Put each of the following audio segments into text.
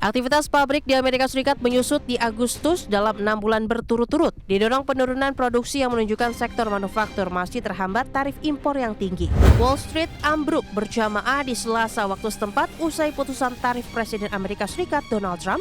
Aktivitas pabrik di Amerika Serikat menyusut di Agustus dalam 6 bulan berturut-turut, didorong penurunan produksi yang menunjukkan sektor manufaktur masih terhambat tarif impor yang tinggi. Wall Street ambruk berjamaah di Selasa waktu setempat usai putusan tarif Presiden Amerika Serikat Donald Trump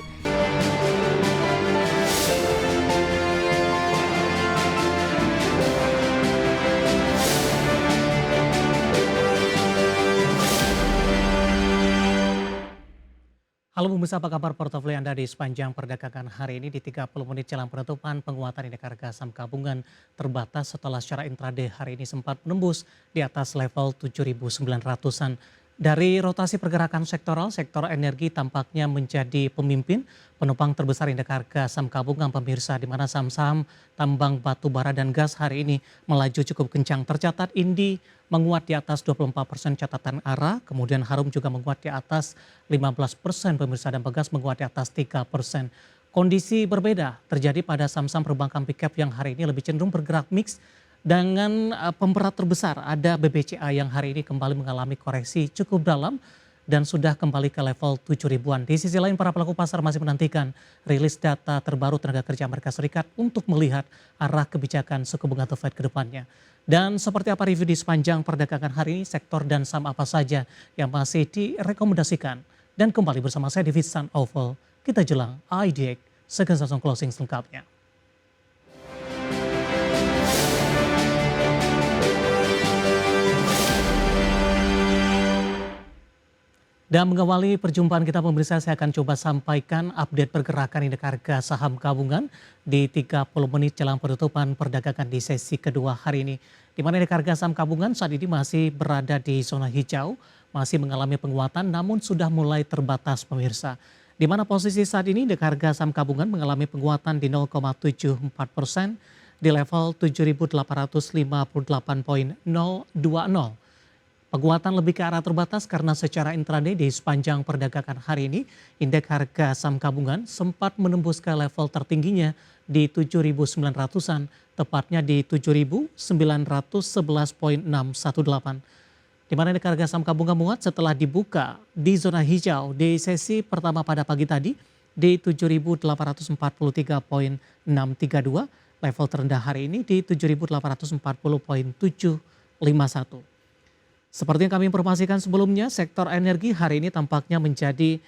Halo pemirsa, apa kabar portofolio Anda di sepanjang perdagangan hari ini di 30 menit jelang penutupan penguatan indeks harga saham gabungan terbatas setelah secara intraday hari ini sempat menembus di atas level 7.900-an. Dari rotasi pergerakan sektoral, sektor energi tampaknya menjadi pemimpin penopang terbesar indeks harga saham gabungan pemirsa, di mana saham-saham tambang batu bara dan gas hari ini melaju cukup kencang. Tercatat Indi menguat di atas 24% catatan arah, kemudian Harum juga menguat di atas 15% pemirsa, dan Pegas menguat di atas 3%. Kondisi berbeda terjadi pada saham-saham perbankan big cap yang hari ini lebih cenderung bergerak mix dengan pemberat terbesar. Ada BBCA yang hari ini kembali mengalami koreksi cukup dalam dan sudah kembali ke level 7 ribuan. Di sisi lain para pelaku pasar masih menantikan rilis data terbaru tenaga kerja Amerika Serikat untuk melihat arah kebijakan suku bunga The Fed ke depannya. Dan seperti apa review di sepanjang perdagangan hari ini, sektor dan saham apa saja yang masih direkomendasikan. Dan kembali bersama saya David Sun Oval, kita jelang IDX Second Session Closing selengkapnya. Dan mengawali perjumpaan kita pemirsa, saya akan coba sampaikan update pergerakan indeks harga saham gabungan di 30 menit jelang penutupan perdagangan di sesi kedua hari ini. Di mana indeks harga saham gabungan saat ini masih berada di zona hijau, masih mengalami penguatan namun sudah mulai terbatas pemirsa. Di mana posisi saat ini indeks harga saham gabungan mengalami penguatan di 0,74% di level 7.858.020. Penguatan lebih ke arah terbatas karena secara intraday di sepanjang perdagangan hari ini, indeks harga saham gabungan sempat menembus ke level tertingginya di 7.900-an, tepatnya di 7.911.618. Di mana indeks harga saham gabungan menguat setelah dibuka di zona hijau di sesi pertama pada pagi tadi di 7.843.632, level terendah hari ini di 7.840.751. Seperti yang kami informasikan sebelumnya, sektor energi hari ini tampaknya menjadi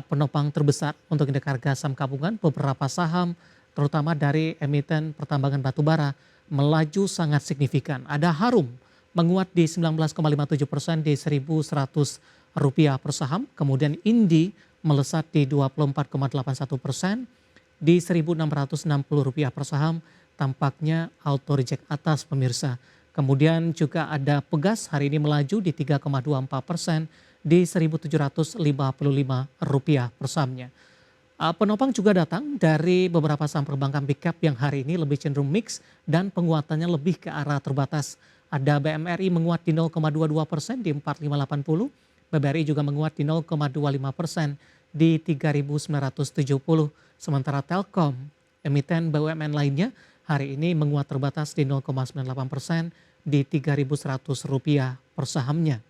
penopang terbesar untuk indeks harga saham gabungan. Beberapa saham terutama dari emiten pertambangan batubara melaju sangat signifikan. Ada Harum menguat di 19,57% di Rp1.100 per saham. Kemudian Indi melesat di 24,81% di Rp1.660 per saham. Tampaknya auto reject atas pemirsa. Kemudian juga ada Pegas hari ini melaju di 3,24% di Rp1.755 per sahamnya. Penopang juga datang dari beberapa saham perbankan big cap yang hari ini lebih cenderung mix dan penguatannya lebih ke arah terbatas. Ada BMRI menguat di 0,22% di 4.580, BBRI juga menguat di 0,25% di 3.970. Sementara Telkom, emiten BUMN lainnya, hari ini menguat terbatas di 0,98% di Rp3.100 per sahamnya.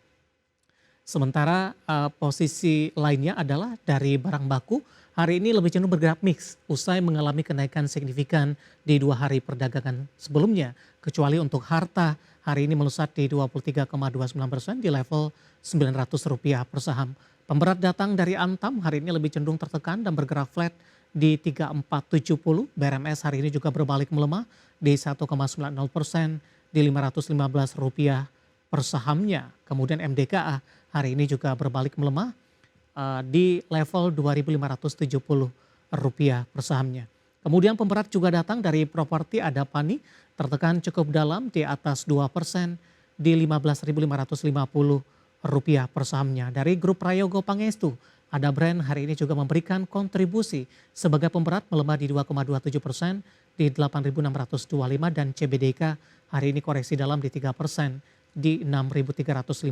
Sementara posisi lainnya adalah dari barang baku, hari ini lebih cenderung bergerak mix usai mengalami kenaikan signifikan di 2 hari perdagangan sebelumnya. Kecuali untuk harta, hari ini melesat di 23,29% di level Rp900 per saham. Pemberat datang dari Antam hari ini lebih cenderung tertekan dan bergerak flat di 3470. BRMS hari ini juga berbalik melemah di 1,90% di Rp515 per sahamnya. Kemudian MDKA hari ini juga berbalik melemah di level Rp2.570 per sahamnya. Kemudian pemberat juga datang dari properti, ada Pani tertekan cukup dalam di atas 2% di Rp15.550 per sahamnya. Dari grup Prayogo Pangestu, ada Brand hari ini juga memberikan kontribusi sebagai pemberat melemah di 2,27% di 8.625, dan CBDK hari ini koreksi dalam di 3% di 6.350.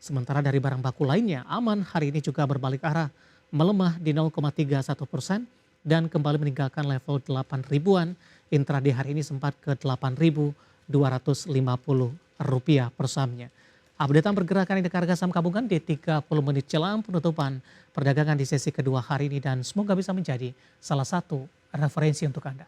Sementara dari barang baku lainnya, Aman hari ini juga berbalik arah melemah di 0,31% dan kembali meninggalkan level 8 ribuan. Intraday hari ini sempat ke Rp8.250 per sahamnya. Updatean pergerakan indeks harga saham gabungan di 30 menit jelang penutupan perdagangan di sesi kedua hari ini dan semoga bisa menjadi salah satu referensi untuk Anda.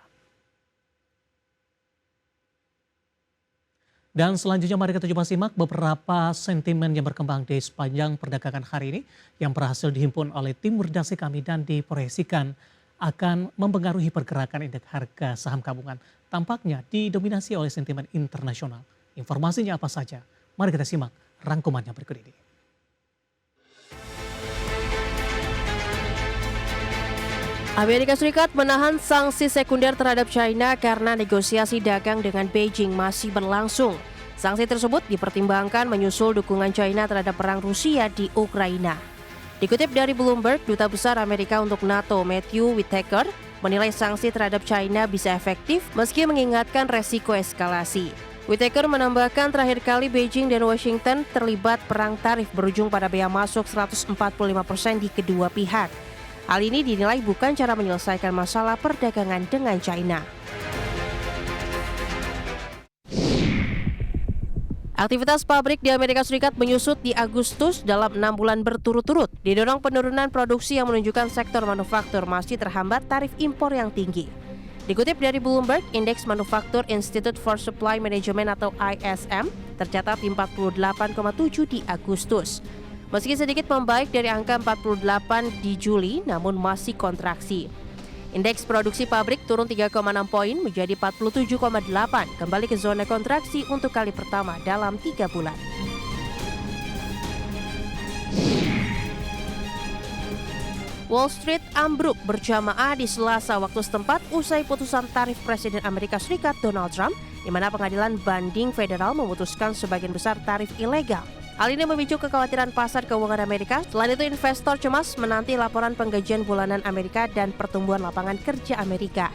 Dan selanjutnya mari kita coba simak beberapa sentimen yang berkembang di sepanjang perdagangan hari ini yang berhasil dihimpun oleh tim redaksi kami dan diproyeksikan akan mempengaruhi pergerakan indeks harga saham gabungan. Tampaknya didominasi oleh sentimen internasional. Informasinya apa saja? Mari kita simak rangkumannya berikut ini. Amerika Serikat menahan sanksi sekunder terhadap China karena negosiasi dagang dengan Beijing masih berlangsung. Sanksi tersebut dipertimbangkan menyusul dukungan China terhadap perang Rusia di Ukraina. Dikutip dari Bloomberg, Duta Besar Amerika untuk NATO Matthew Whitaker menilai sanksi terhadap China bisa efektif meski mengingatkan resiko eskalasi. Whitaker menambahkan terakhir kali Beijing dan Washington terlibat perang tarif berujung pada bea masuk 145% di kedua pihak. Hal ini dinilai bukan cara menyelesaikan masalah perdagangan dengan China. Aktivitas pabrik di Amerika Serikat menyusut di Agustus dalam 6 bulan berturut-turut, didorong penurunan produksi yang menunjukkan sektor manufaktur masih terhambat tarif impor yang tinggi. Dikutip dari Bloomberg, Indeks Manufaktur Institute for Supply Management atau ISM tercatat di 48,7 di Agustus. Meski sedikit membaik dari angka 48 di Juli, namun masih kontraksi. Indeks produksi pabrik turun 3,6 poin menjadi 47,8, kembali ke zona kontraksi untuk kali pertama dalam 3 bulan. Wall Street ambruk berjamaah di Selasa waktu setempat usai putusan tarif Presiden Amerika Serikat Donald Trump, di mana pengadilan banding federal memutuskan sebagian besar tarif ilegal. Hal ini memicu kekhawatiran pasar keuangan Amerika. Selain itu, investor cemas menanti laporan penggajian bulanan Amerika dan pertumbuhan lapangan kerja Amerika.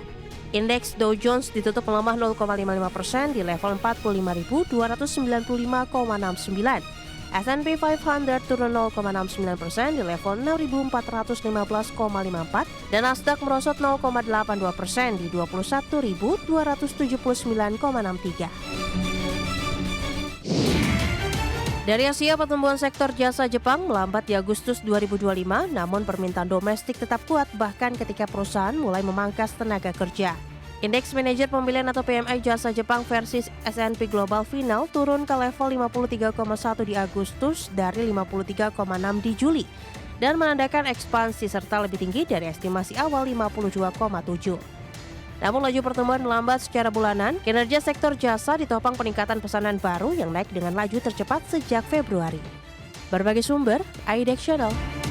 Indeks Dow Jones ditutup melemah 0,55% di level 45.295,69. S&P 500 turun 0,69% di level 6.415,54 dan Nasdaq merosot 0,82% di 21.279,63. Dari Asia, pertumbuhan sektor jasa Jepang melambat di Agustus 2025, namun permintaan domestik tetap kuat bahkan ketika perusahaan mulai memangkas tenaga kerja. Indeks manajer pemilihan atau PMI jasa Jepang versus S&P Global Final turun ke level 53,1 di Agustus dari 53,6 di Juli dan menandakan ekspansi serta lebih tinggi dari estimasi awal 52,7. Namun laju pertumbuhan melambat secara bulanan, kinerja sektor jasa ditopang peningkatan pesanan baru yang naik dengan laju tercepat sejak Februari. Berbagai sumber, IDEX Channel.